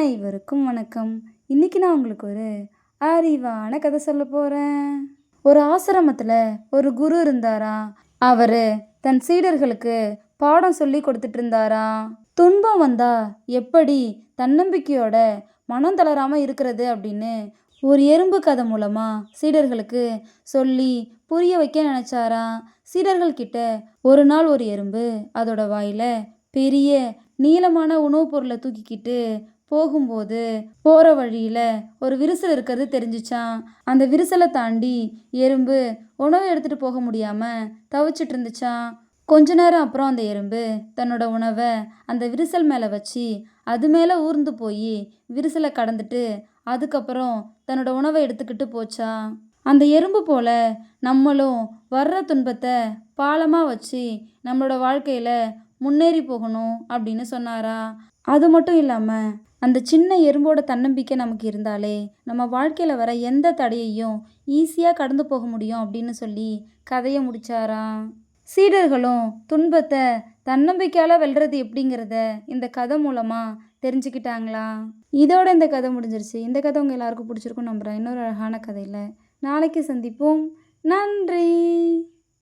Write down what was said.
அனைவருக்கும் வணக்கம். இன்னைக்கு நான் உங்களுக்கு ஒரு அறிவான கதை சொல்ல போறேன். ஒரு ஆசிரமத்துல ஒரு குரு இருந்தாராம். அவரு தன் சீடர்களுக்கு பாடம் சொல்லி கொடுத்துட்டு இருந்தாராம். துன்பம் வந்தா எப்படி தன்னம்பிக்கையோட மனம் தளராம இருக்கிறது அப்படின்னு ஒரு எறும்பு கதை மூலமா சீடர்களுக்கு சொல்லி புரிய வைக்க நினைச்சாராம். சீடர்கள் கிட்ட ஒரு நாள் ஒரு எறும்பு அதோட வாயில பெரிய நீளமான உணவுப் பொருளை தூக்கிக்கிட்டு போகும்போது போற வழியில ஒரு விரிசல் இருக்கிறது தெரிஞ்சுச்சான். அந்த விரிசலை தாண்டி எறும்பு உணவு எடுத்துட்டு போக முடியாம தவிச்சிட்டு இருந்துச்சான். கொஞ்ச நேரம் அப்புறம் அந்த எறும்பு தன்னோட உணவை அந்த விரிசல் மேலே வச்சு அது மேலே ஊர்ந்து போய் விரிசலை கடந்துட்டு அதுக்கப்புறம் தன்னோட உணவை எடுத்துக்கிட்டு போச்சான். அந்த எறும்பு போல நம்மளும் வர்ற துன்பத்தை பாலமாக வச்சு நம்மளோட வாழ்க்கையில் முன்னேறி போகணும் அப்படின்னு சொன்னாரா. அது மட்டும் இல்லாமல் அந்த சின்ன எறும்போட தன்னம்பிக்கை நமக்கு இருந்தாலே நம்ம வாழ்க்கையில் வர எந்த தடையையும் ஈஸியாக கடந்து போக முடியும் அப்படின்னு சொல்லி கதையை முடிச்சாராம். சீடர்களும் துன்பத்தை தன்னம்பிக்கையால் வெல்றது எப்படிங்கிறத இந்த கதை மூலமாக தெரிஞ்சுக்கிட்டாங்களாம். இதோட இந்த கதை முடிஞ்சிருச்சு. இந்த கதை உங்கள் எல்லாருக்கும் பிடிச்சிருக்கும் நம்புகிறேன். இன்னொரு அழகான கதையில் நாளைக்கு சந்திப்போம். நன்றி.